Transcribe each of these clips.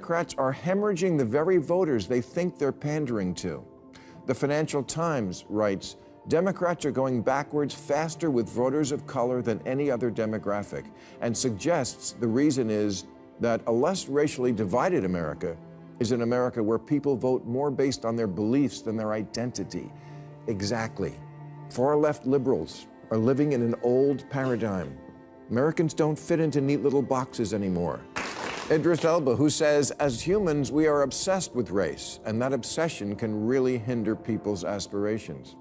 Democrats are hemorrhaging the very voters they think they're pandering to. The Financial Times writes, Democrats are going backwards faster with voters of color than any other demographic, and suggests the reason is that a less racially divided America is an America where people vote more based on their beliefs than their identity. Exactly. Far-left liberals are living in an old paradigm. Americans don't fit into neat little boxes anymore. Idris Elba, who says, as humans, we are obsessed with race, and that obsession can really hinder people's aspirations.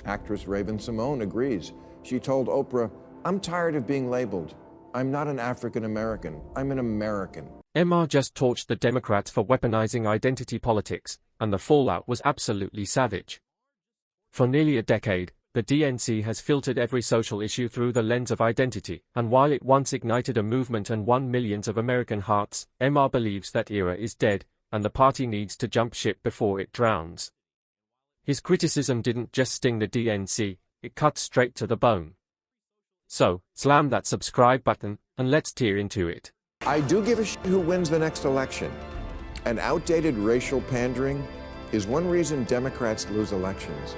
Actress Raven-Symoné agrees. She told Oprah, I'm tired of being labeled. I'm not an African American. I'm an American. Maher just torched the Democrats for weaponizing identity politics, and the fallout was absolutely savage. For nearly a decade, the DNC has filtered every social issue through the lens of identity, and while it once ignited a movement and won millions of American hearts, Maher believes that era is dead, and the party needs to jump ship before it drowns. His criticism didn't just sting the DNC, it cut straight to the bone. So, slam that subscribe button, and let's tear into it. I do give a shit who wins the next election. And outdated racial pandering is one reason Democrats lose elections.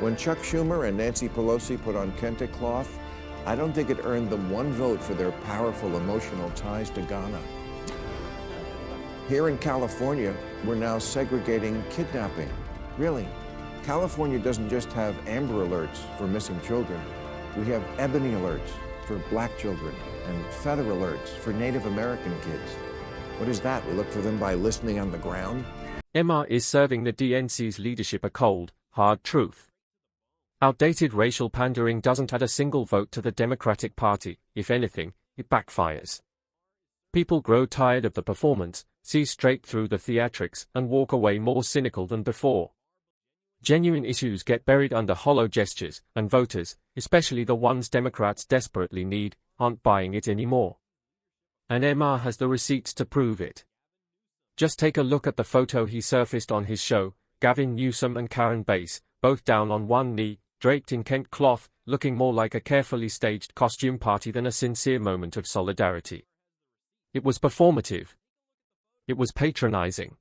When Chuck Schumer and Nancy Pelosi put on kente cloth, I don't think it earned them one vote for their powerful emotional ties to Ghana. Here in California, we're now segregating kidnapping. Really, California doesn't just have Amber Alerts for missing children. We have Ebony Alerts for black children and Feather Alerts for Native American kids. What is that? We look for them by listening on the ground? Maher is serving the DNC's leadership a cold, hard truth. Outdated racial pandering doesn't add a single vote to the Democratic Party. If anything, it backfires. People grow tired of the performance, see straight through the theatrics, and walk away more cynical than before. Genuine issues get buried under hollow gestures, and voters, especially the ones Democrats desperately need, aren't buying it anymore. And Maher has the receipts to prove it. Just take a look at the photo he surfaced on his show, Gavin Newsom and Karen Bass, both down on one knee, draped in kente cloth, looking more like a carefully staged costume party than a sincere moment of solidarity. It was performative. It was patronizing.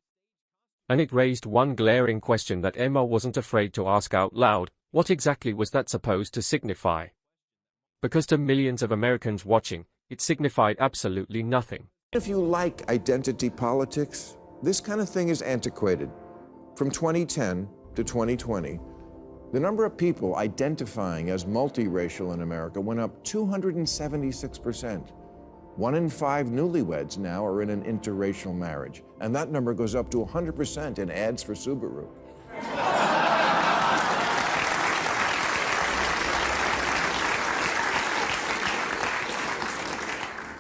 And it raised one glaring question that Maher wasn't afraid to ask out loud: what exactly was that supposed to signify? Because to millions of Americans watching, it signified absolutely nothing. If you like identity politics, this kind of thing is antiquated. From 2010 to 2020, the number of people identifying as multiracial in America went up 276%. 1 in 5 newlyweds now are in an interracial marriage, and that number goes up to 100% in ads for Subaru.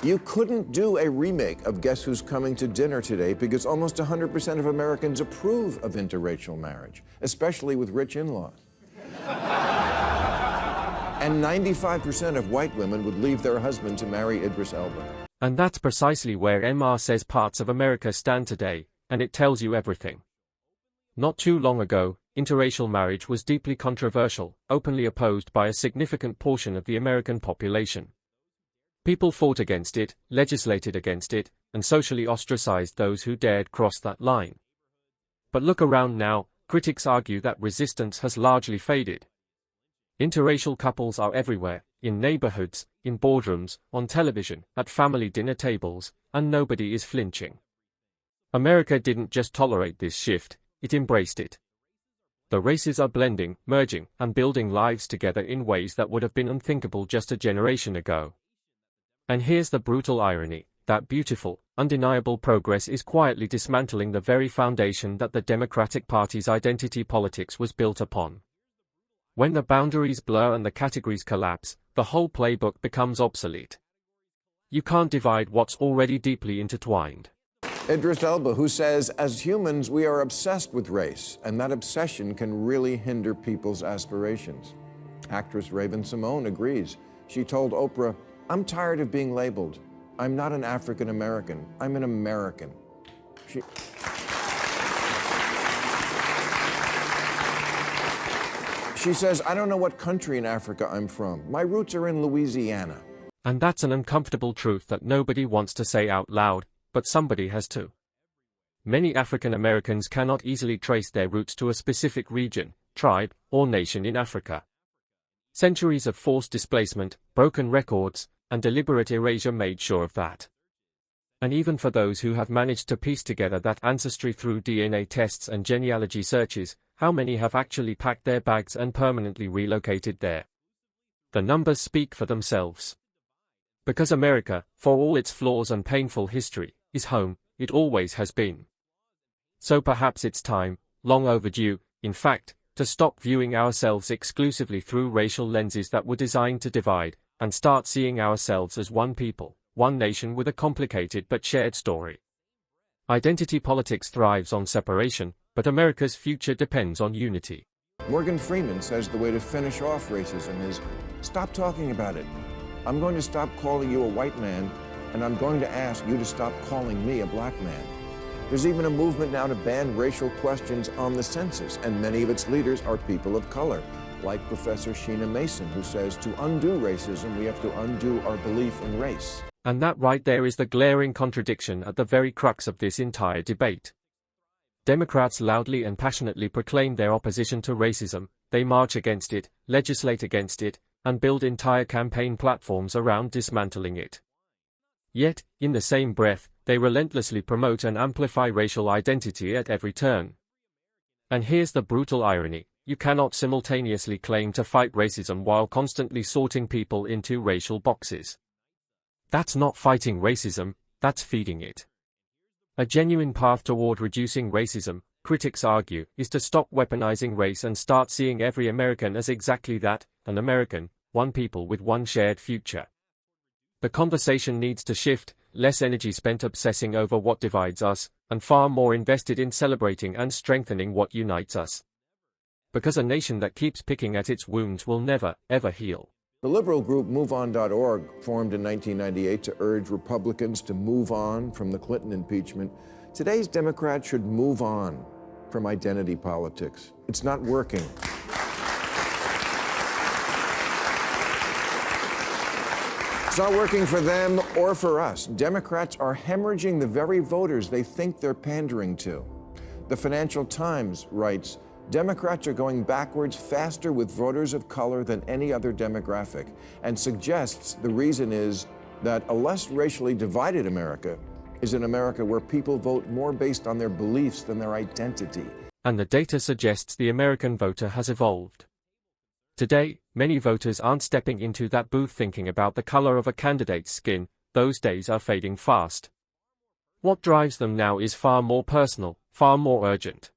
You couldn't do a remake of Guess Who's Coming to Dinner today because almost 100% of Americans approve of interracial marriage, especially with rich in-laws. And 95% of white women would leave their husband to marry Idris Elba. And that's precisely where Maher says parts of America stand today, and it tells you everything. Not too long ago, interracial marriage was deeply controversial, openly opposed by a significant portion of the American population. People fought against it, legislated against it, and socially ostracized those who dared cross that line. But look around now, critics argue that resistance has largely faded. Interracial couples are everywhere, in neighborhoods, in boardrooms, on television, at family dinner tables, and nobody is flinching. America didn't just tolerate this shift, it embraced it. The races are blending, merging, and building lives together in ways that would have been unthinkable just a generation ago. And here's the brutal irony: that beautiful, undeniable progress is quietly dismantling the very foundation that the Democratic Party's identity politics was built upon. When the boundaries blur and the categories collapse, the whole playbook becomes obsolete. You can't divide what's already deeply intertwined. Idris Elba, who says, as humans, we are obsessed with race, and that obsession can really hinder people's aspirations. Actress Raven-Symoné agrees. She told Oprah, I'm tired of being labeled. I'm not an African American. I'm an American. She says, I don't know what country in Africa I'm from. My roots are in Louisiana. And that's an uncomfortable truth that nobody wants to say out loud, but somebody has to. Many African Americans cannot easily trace their roots to a specific region, tribe, or nation in Africa. Centuries of forced displacement, broken records, and deliberate erasure made sure of that. And even for those who have managed to piece together that ancestry through DNA tests and genealogy searches, how many have actually packed their bags and permanently relocated there? The numbers speak for themselves. Because America, for all its flaws and painful history, is home, it always has been. So perhaps it's time, long overdue, in fact, to stop viewing ourselves exclusively through racial lenses that were designed to divide, and start seeing ourselves as one people, one nation with a complicated but shared story. Identity politics thrives on separation, but America's future depends on unity. Morgan Freeman says the way to finish off racism is stop talking about it. I'm going to stop calling you a white man, and I'm going to ask you to stop calling me a black man. There's even a movement now to ban racial questions on the census, and many of its leaders are people of color, like Professor Sheena Mason, who says to undo racism, we have to undo our belief in race. And that right there is the glaring contradiction at the very crux of this entire debate. Democrats loudly and passionately proclaim their opposition to racism, they march against it, legislate against it, and build entire campaign platforms around dismantling it. Yet, in the same breath, they relentlessly promote and amplify racial identity at every turn. And here's the brutal irony: you cannot simultaneously claim to fight racism while constantly sorting people into racial boxes. That's not fighting racism, that's feeding it. A genuine path toward reducing racism, critics argue, is to stop weaponizing race and start seeing every American as exactly that, an American, one people with one shared future. The conversation needs to shift, less energy spent obsessing over what divides us, and far more invested in celebrating and strengthening what unites us. Because a nation that keeps picking at its wounds will never, ever heal. The liberal group MoveOn.org, formed in 1998 to urge Republicans to move on from the Clinton impeachment, today's Democrats should move on from identity politics. It's not working. It's not working for them or for us. Democrats are hemorrhaging the very voters they think they're pandering to. The Financial Times writes, Democrats are going backwards faster with voters of color than any other demographic, and suggests the reason is that a less racially divided America is an America where people vote more based on their beliefs than their identity. And the data suggests the American voter has evolved. Today, many voters aren't stepping into that booth thinking about the color of a candidate's skin. Those days are fading fast. What drives them now is far more personal, far more urgent.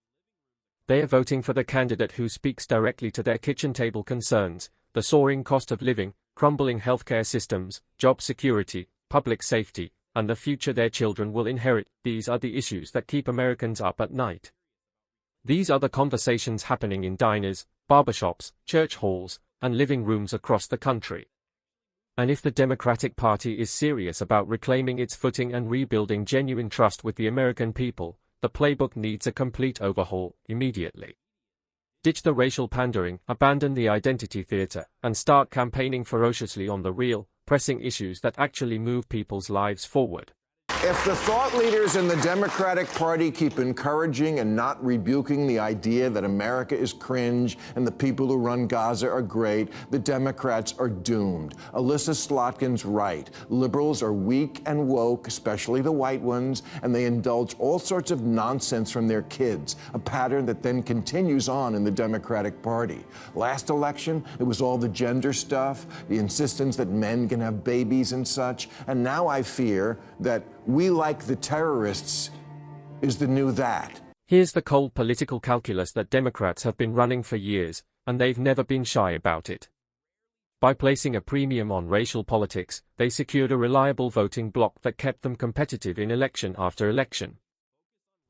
They are voting for the candidate who speaks directly to their kitchen table concerns: the soaring cost of living, crumbling healthcare systems, job security, public safety, and the future their children will inherit. These are the issues that keep Americans up at night. These are the conversations happening in diners, barbershops, church halls, and living rooms across the country. And if the Democratic Party is serious about reclaiming its footing and rebuilding genuine trust with the American people, the playbook needs a complete overhaul, immediately. Ditch the racial pandering, abandon the identity theater, and start campaigning ferociously on the real, pressing issues that actually move people's lives forward. If the thought leaders in the Democratic Party keep encouraging and not rebuking the idea that America is cringe and the people who run Gaza are great, the Democrats are doomed. Alyssa Slotkin's right. Liberals are weak and woke, especially the white ones, and they indulge all sorts of nonsense from their kids, a pattern that then continues on in the Democratic Party. Last election, it was all the gender stuff, the insistence that men can have babies and such, and now I fear that we like the terrorists is the new that. Here's the cold political calculus that Democrats have been running for years, and they've never been shy about it. By placing a premium on racial politics, they secured a reliable voting bloc that kept them competitive in election after election.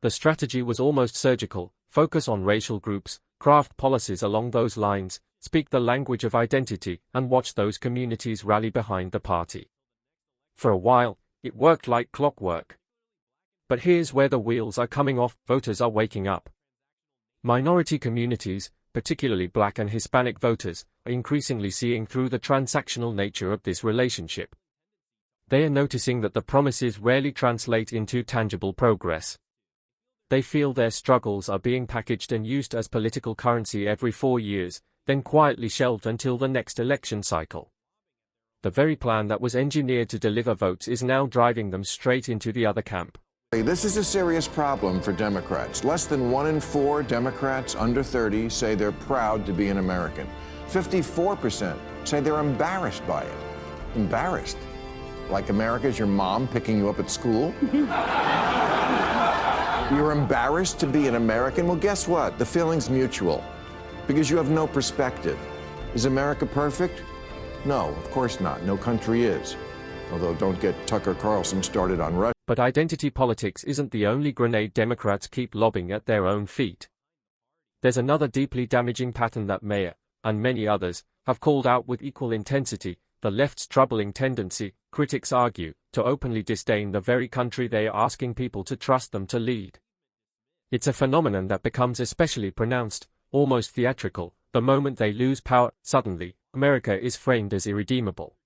The strategy was almost surgical: focus on racial groups, craft policies along those lines, speak the language of identity, and watch those communities rally behind the party. For a while, it worked like clockwork. But here's where the wheels are coming off: voters are waking up. Minority communities, particularly Black and Hispanic voters, are increasingly seeing through the transactional nature of this relationship. They are noticing that the promises rarely translate into tangible progress. They feel their struggles are being packaged and used as political currency every 4 years, then quietly shelved until the next election cycle. The very plan that was engineered to deliver votes is now driving them straight into the other camp. This is a serious problem for Democrats. Less than 1 in 4 Democrats under 30 say they're proud to be an American. 54% say they're embarrassed by it. Embarrassed? Like America's your mom picking you up at school? You're embarrassed to be an American? Well, guess what? The feeling's mutual, because you have no perspective. Is America perfect? No, of course not. No country is. Although don't get Tucker Carlson started on Russia. But identity politics isn't the only grenade Democrats keep lobbing at their own feet. There's another deeply damaging pattern that Maher, and many others, have called out with equal intensity: the left's troubling tendency, critics argue, to openly disdain the very country they are asking people to trust them to lead. It's a phenomenon that becomes especially pronounced, almost theatrical, the moment they lose power. Suddenly, America is framed as irredeemable.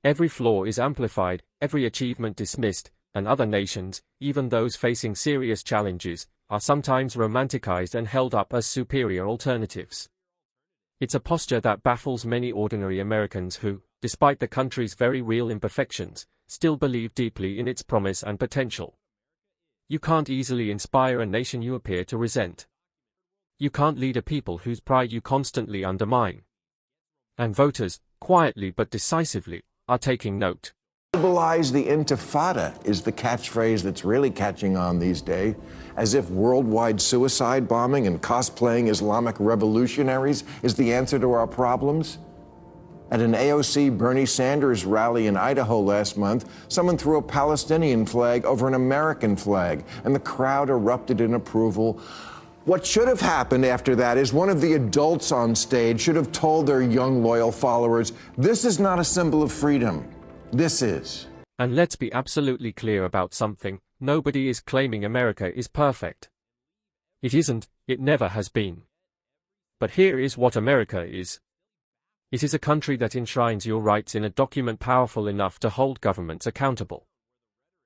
Every flaw is amplified, every achievement dismissed, and other nations, even those facing serious challenges, are sometimes romanticized and held up as superior alternatives. It's a posture that baffles many ordinary Americans who, despite the country's very real imperfections, still believe deeply in its promise and potential. You can't easily inspire a nation you appear to resent. You can't lead a people whose pride you constantly undermine. And voters, quietly but decisively, are taking note. Mobilize the Intifada is the catchphrase that's really catching on these days, as if worldwide suicide bombing and cosplaying Islamic revolutionaries is the answer to our problems. At an AOC Bernie Sanders rally in Idaho last month, someone threw a Palestinian flag over an American flag, and the crowd erupted in approval. What should have happened after that is one of the adults on stage should have told their young, loyal followers, this is not a symbol of freedom. This is. And let's be absolutely clear about something: nobody is claiming America is perfect. It isn't, it never has been. But here is what America is. It is a country that enshrines your rights in a document powerful enough to hold governments accountable.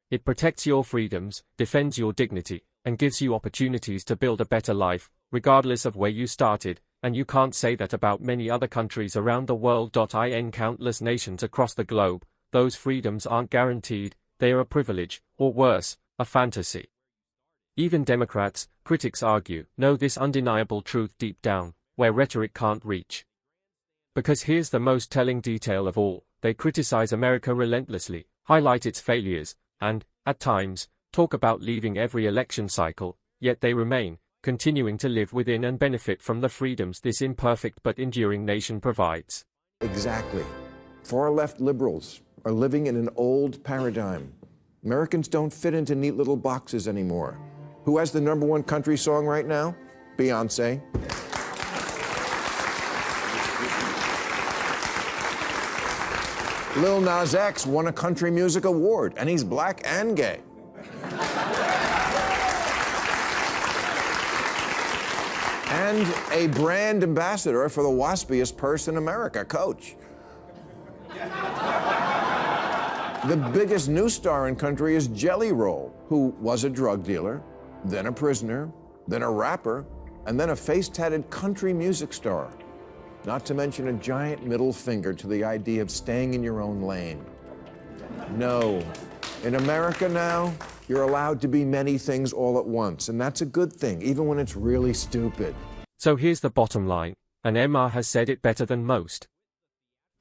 It protects your freedoms, defends your dignity, and gives you opportunities to build a better life, regardless of where you started, and you can't say that about many other countries around the world. In countless nations across the globe, those freedoms aren't guaranteed, they are a privilege, or worse, a fantasy. Even Democrats, critics argue, know this undeniable truth deep down, where rhetoric can't reach. Because here's the most telling detail of all: they criticize America relentlessly, highlight its failures, and, at times, talk about leaving every election cycle, yet they remain, continuing to live within and benefit from the freedoms this imperfect but enduring nation provides. Exactly. Far-left liberals are living in an old paradigm. Americans don't fit into neat little boxes anymore. Who has the #1 country song right now? Beyoncé. Lil Nas X won a country music award, and he's black and gay. And a brand ambassador for the waspiest purse in America, Coach. The biggest new star in country is Jelly Roll, who was a drug dealer, then a prisoner, then a rapper, and then a face-tatted country music star. Not to mention a giant middle finger to the idea of staying in your own lane. No. In America now, you're allowed to be many things all at once, and that's a good thing, even when it's really stupid. So here's the bottom line, and Maher has said it better than most.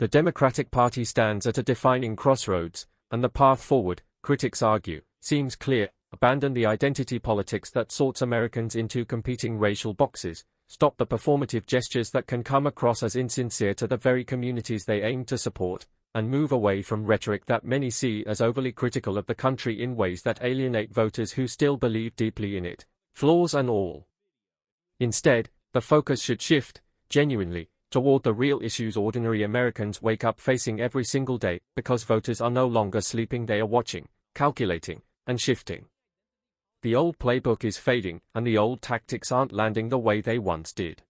The Democratic Party stands at a defining crossroads, and the path forward, critics argue, seems clear: abandon the identity politics that sorts Americans into competing racial boxes, stop the performative gestures that can come across as insincere to the very communities they aim to support, and move away from rhetoric that many see as overly critical of the country in ways that alienate voters who still believe deeply in it, flaws and all. Instead, the focus should shift, genuinely, toward the real issues ordinary Americans wake up facing every single day, because voters are no longer sleeping, they are watching, calculating, and shifting. The old playbook is fading, and the old tactics aren't landing the way they once did.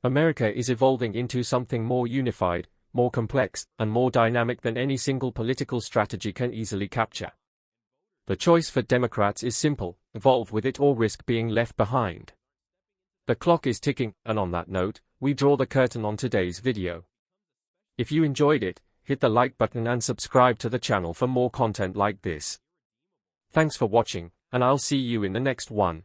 America is evolving into something more unified, more complex, and more dynamic than any single political strategy can easily capture. The choice for Democrats is simple: evolve with it or risk being left behind. The clock is ticking, and on that note, we draw the curtain on today's video. If you enjoyed it, hit the like button and subscribe to the channel for more content like this. Thanks for watching, and I'll see you in the next one.